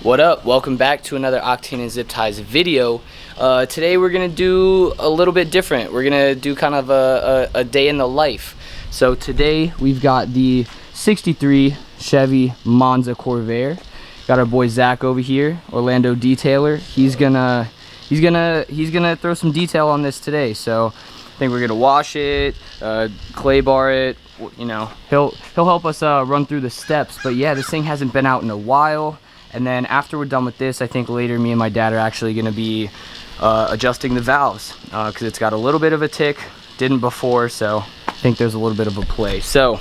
What up? Welcome back to another Octane and Zip Ties video. Today we're gonna do a little bit different. We're gonna do kind of a day in the life. So today we've got the 63 Chevy Monza Corvair. Got our boy Zach over here, Orlando detailer. He's gonna throw some detail on this today. So I think we're gonna wash it, clay bar it. You know, he'll help us run through the steps. But yeah, this thing hasn't been out in a while. And then after we're done with this, I think later me and my dad are actually going to be adjusting the valves because it's got a little bit of a tick. Didn't before, so I think there's a little bit of a play. So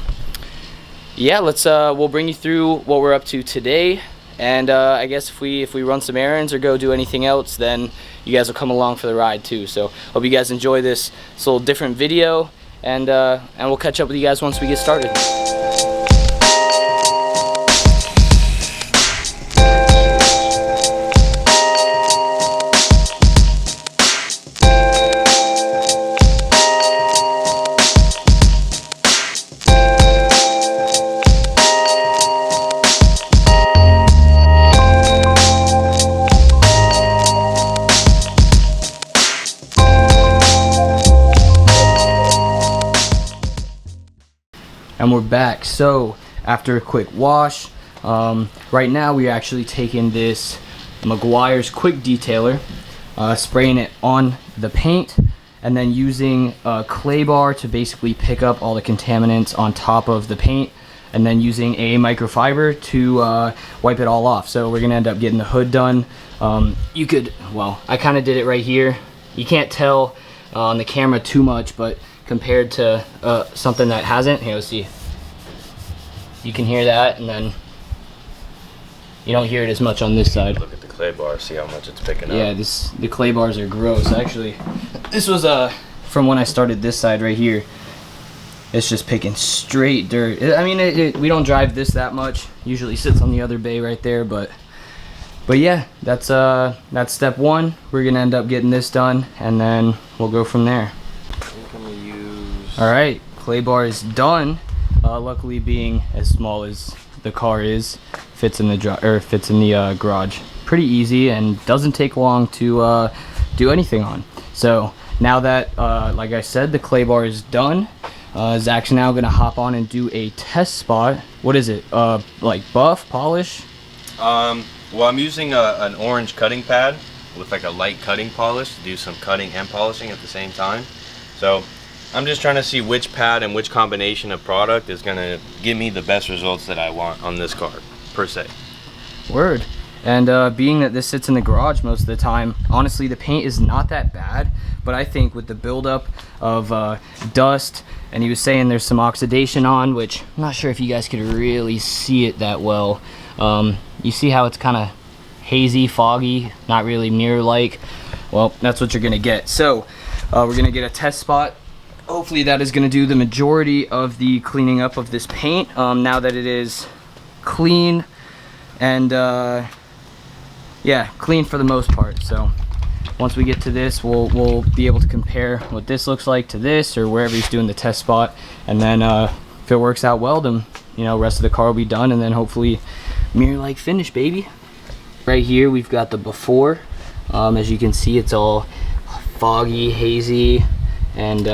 yeah, we'll bring you through what we're up to today. And I guess if we run some errands or go do anything else, then you guys will come along for the ride too. So hope you guys enjoy this little different video, and we'll catch up with you guys once we get started. And we're back. So after a quick wash, right now we're actually taking this Meguiar's quick detailer, spraying it on the paint, and then using a clay bar to basically pick up all the contaminants on top of the paint, and then using a microfiber to wipe it all off. So we're gonna end up getting the hood done. Well, I kind of did it right here. You can't tell on the camera too much, but compared to something that hasn't, here, let's see, you can hear that, and then you don't hear it as much on this side. Look at the clay bar, see how much it's picking up. Yeah, the clay bars are gross. Actually, this was from when I started this side right here. It's just picking straight dirt. I mean, we don't drive this that much. Usually sits on the other bay right there, but yeah, that's step one. We're gonna end up getting this done, and then we'll go from there. All right, clay bar is done. Luckily, being as small as the car is, fits in the garage pretty easy and doesn't take long to do anything on. So now that, like I said, the clay bar is done, Zach's now gonna hop on and do a test spot. What is it? Like buff, polish? Well, I'm using an orange cutting pad with like a light cutting polish to do some cutting and polishing at the same time. So I'm just trying to see which pad and which combination of product is going to give me the best results that I want on this car, per se. Word. And being that this sits in the garage most of the time, honestly, the paint is not that bad, but I think with the buildup of dust, and he was saying there's some oxidation on, which I'm not sure if you guys could really see it that well. You see how it's kind of hazy, foggy, not really mirror-like? Well, that's what you're going to get. So we're going to get a test spot. Hopefully that is going to do the majority of the cleaning up of this paint, now that it is clean and yeah, clean for the most part. So once we get to this, we'll be able to compare what this looks like to this or wherever he's doing the test spot, and then if it works out well, then rest of the car will be done, and then hopefully mirror-like finish, baby. Right here we've got the before. As you can see, it's all foggy, hazy, and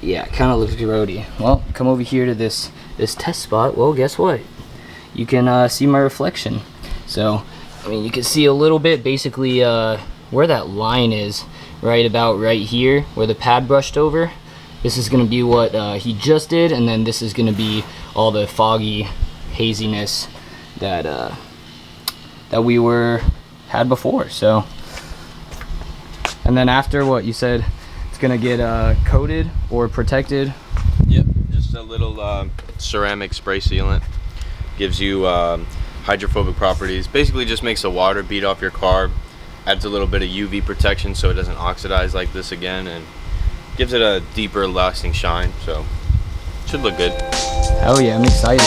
yeah, kind of looks grody. Well, come over here to this test spot. Well, guess what? You can see my reflection. So, I mean, you can see a little bit, basically where that line is, right about right here, where the pad brushed over. This is going to be what he just did, and then this is going to be all the foggy haziness that we had before. So, and then after, what you said, it's gonna get coated or protected. Yep, just a little ceramic spray sealant. Gives you hydrophobic properties. Basically just makes the water beat off your car. Adds a little bit of UV protection so it doesn't oxidize like this again, and gives it a deeper lasting shine. So should look good. Hell yeah, I'm excited.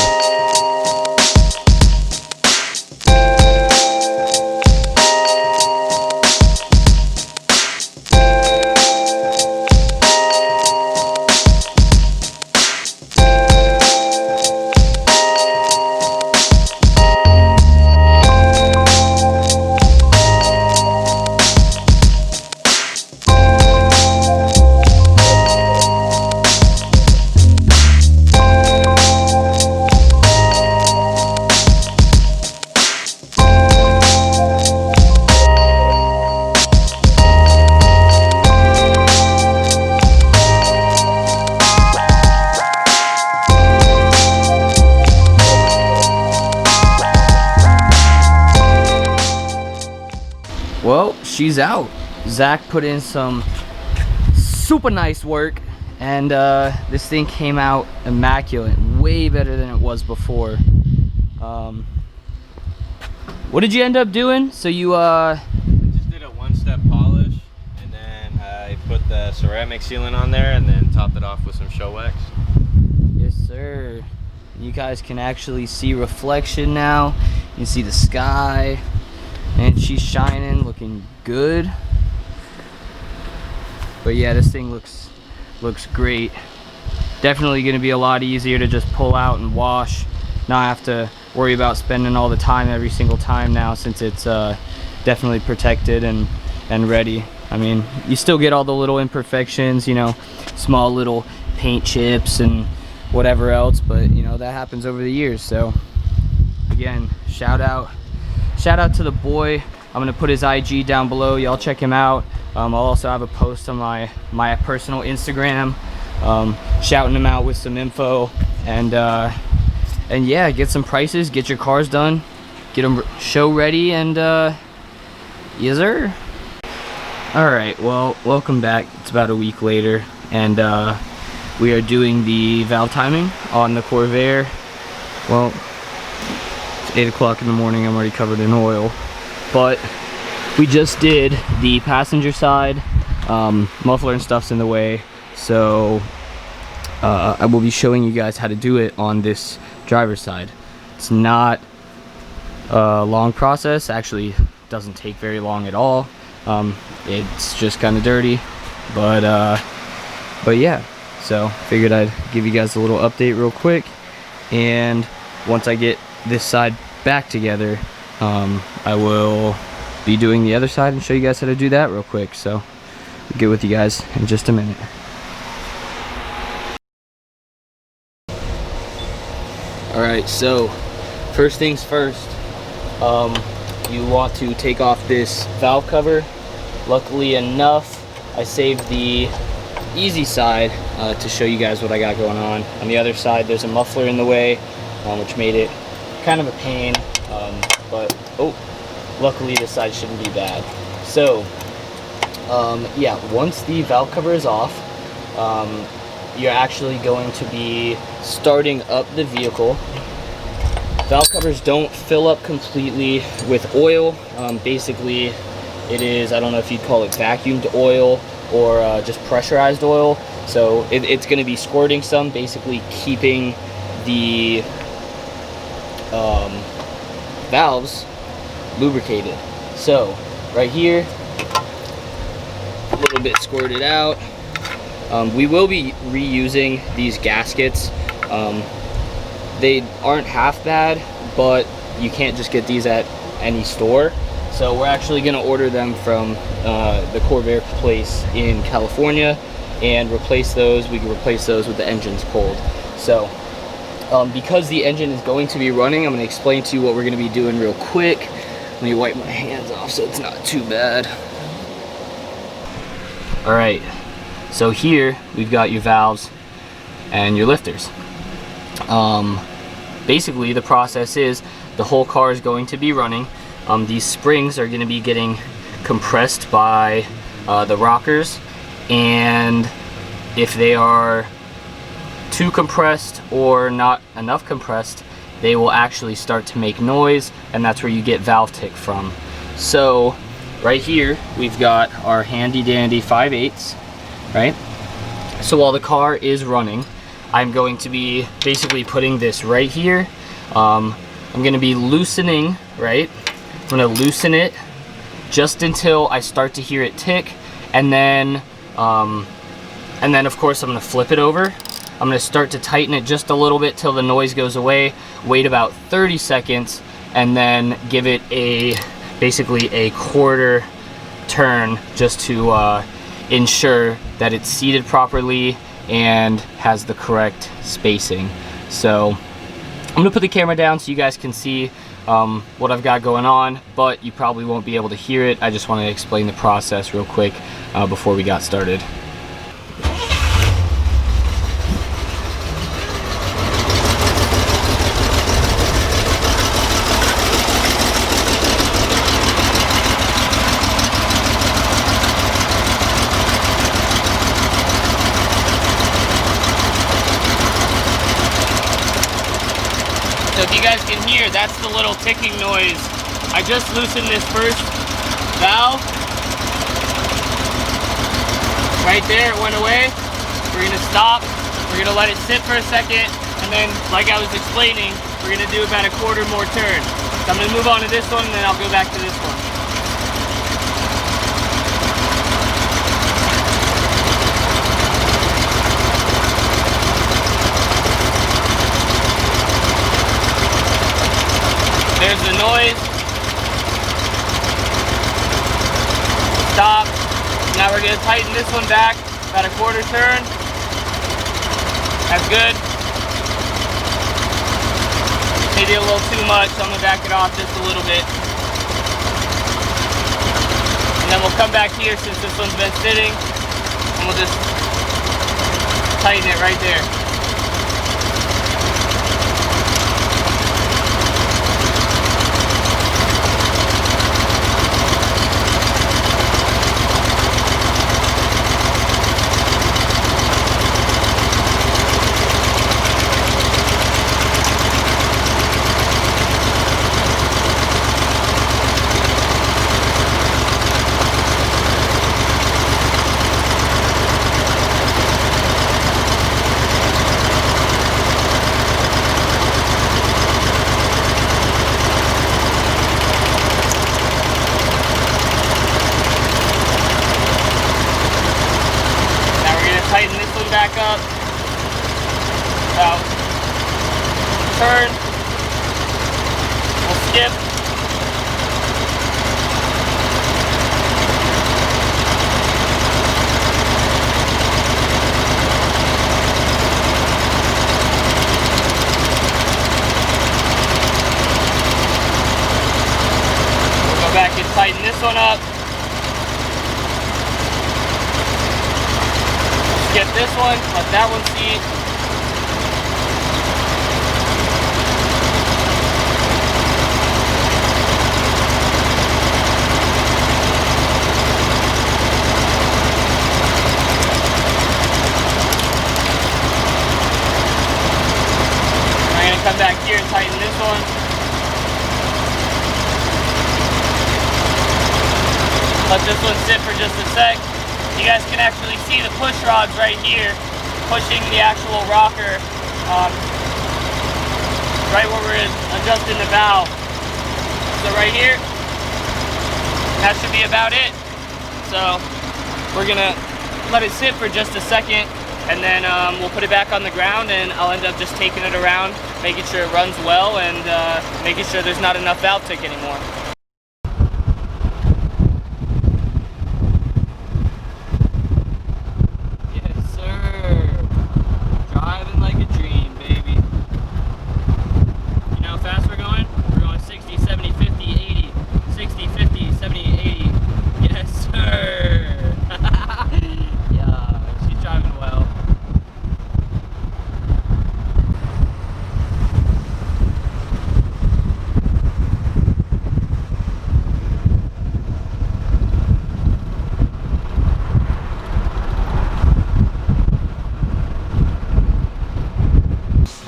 Well, she's out. Zach put in some super nice work, and this thing came out immaculate, way better than it was before. What did you end up doing? So you just did a one-step polish, and then I put the ceramic sealant on there, and then topped it off with some show wax. Yes, sir. You guys can actually see reflection now. You can see the sky, and she's shining, looking good. But yeah, this thing looks great. Definitely going to be a lot easier to just pull out and wash. Not have to worry about spending all the time every single time now, since it's definitely protected and ready. I mean, you still get all the little imperfections, you know, small little paint chips and whatever else, but you know, that happens over the years. So again, shout out to the boy. I'm gonna put his IG down below. Y'all check him out. I'll also have a post on my personal Instagram, shouting him out with some info, and yeah, get some prices, get your cars done, get them show ready, and yes sir. All right, well, welcome back. It's about a week later, and we are doing the valve timing on the Corvair. Well, it's 8 o'clock in the morning. I'm already covered in oil, but we just did the passenger side. Muffler and stuff's in the way, so I will be showing you guys how to do it on this driver's side. It's not a long process. Actually, doesn't take very long at all. It's just kind of dirty, but yeah. So figured I'd give you guys a little update real quick, and once I get this side back together, I will be doing the other side and show you guys how to do that real quick. So I'll get with you guys in just a minute. Alright, so first things first, you want to take off this valve cover. Luckily enough, I saved the easy side to show you guys what I got going on. On the other side, there's a muffler in the way, which made it kind of a pain, but luckily this side shouldn't be bad. So yeah, once the valve cover is off, you're actually going to be starting up the vehicle. Valve covers don't fill up completely with oil. Basically, it is, I don't know if you'd call it vacuumed oil or just pressurized oil. So it's going to be squirting some, basically keeping the valves lubricated. So right here, a little bit squirted out. We will be reusing these gaskets. They aren't half bad, but you can't just get these at any store. So we're actually going to order them from the Corvair place in California and replace those. We can replace those with the engines cold. So because the engine is going to be running, I'm going to explain to you what we're going to be doing real quick. Let me wipe my hands off so it's not too bad. All right. So here we've got your valves and your lifters. Basically the process is the whole car is going to be running. These springs are going to be getting compressed by the rockers, and if they are too compressed or not enough compressed, they will actually start to make noise, and that's where you get valve tick from. So right here we've got our handy dandy 5/8, right? So while the car is running, I'm going to be basically putting this right here. I'm going to be loosening, right? I'm going to loosen it just until I start to hear it tick, and then of course I'm going to flip it over. I'm going to start to tighten it just a little bit till the noise goes away. Wait about 30 seconds, and then give it basically a quarter turn just to ensure that it's seated properly and has the correct spacing. So I'm gonna put the camera down so you guys can see what I've got going on, but you probably won't be able to hear it. I just want to explain the process real quick before we got started. here, that's the little ticking noise. I just loosened this first valve. Right there, it went away. We're gonna stop. We're gonna let it sit for a second, and then, like I was explaining, we're gonna do about a quarter more turn. So I'm gonna move on to this one, and then I'll go back to this one. There's the noise. Stop. Now we're gonna tighten this one back, about a quarter turn. That's good. Maybe a little too much, so I'm gonna back it off just a little bit. And then we'll come back here since this one's been sitting, and we'll just tighten it right there. Tighten this one back up. About turn. We'll skip. We'll go back and tighten this one up. Get this one, let that one seat. I'm gonna come back here and tighten this one. Let this one sit for just a sec. You guys can actually see the push rods right here pushing the actual rocker right where we're adjusting the valve. So right here, that should be about it. So we're gonna let it sit for just a second, and then we'll put it back on the ground, and I'll end up just taking it around, making sure it runs well, and making sure there's not enough valve tick anymore.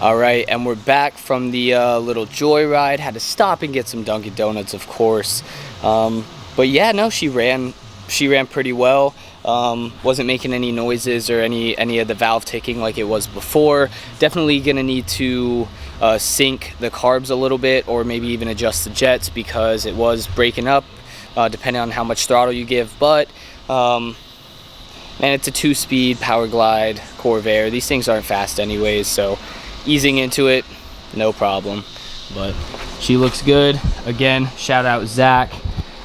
All right, and we're back from the little joyride. Had to stop and get some Dunkin' Donuts, of course. But yeah, no, she ran pretty well. Wasn't making any noises or any of the valve ticking like it was before. Definitely gonna need to sync the carbs a little bit, or maybe even adjust the jets, because it was breaking up depending on how much throttle you give. But man, it's a 2-speed Power Glide Corvair. These things aren't fast anyways, so easing into it, no problem. But she looks good. Again, shout out Zach.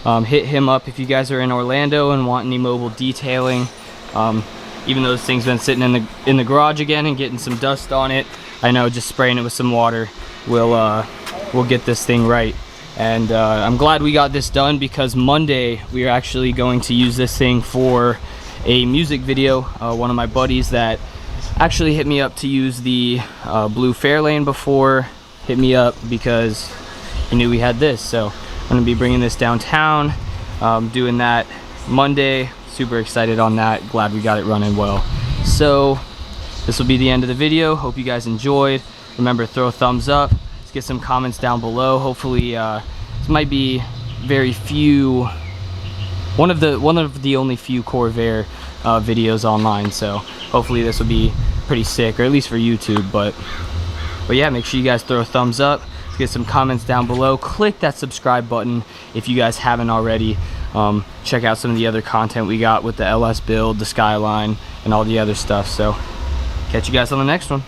Hit him up if you guys are in Orlando and want any mobile detailing. Even though this thing's been sitting in the garage again and getting some dust on it, I know just spraying it with some water will get this thing right. And I'm glad we got this done, because Monday we are actually going to use this thing for a music video. One of my buddies that actually hit me up to use the blue Fairlane before hit me up because he knew we had this. So I'm gonna be bringing this downtown, doing that Monday. Super excited on that. Glad we got it running well. So this will be the end of the video. Hope you guys enjoyed. Remember, throw a thumbs up. get some comments down below. Hopefully this might be one of the only few Corvair videos online, so hopefully this will be pretty sick, or at least for YouTube. But yeah, make sure you guys throw a thumbs up, get some comments down below, click that subscribe button if you guys haven't already. Check out some of the other content we got with the LS build, the Skyline, and all the other stuff. So catch you guys on the next one.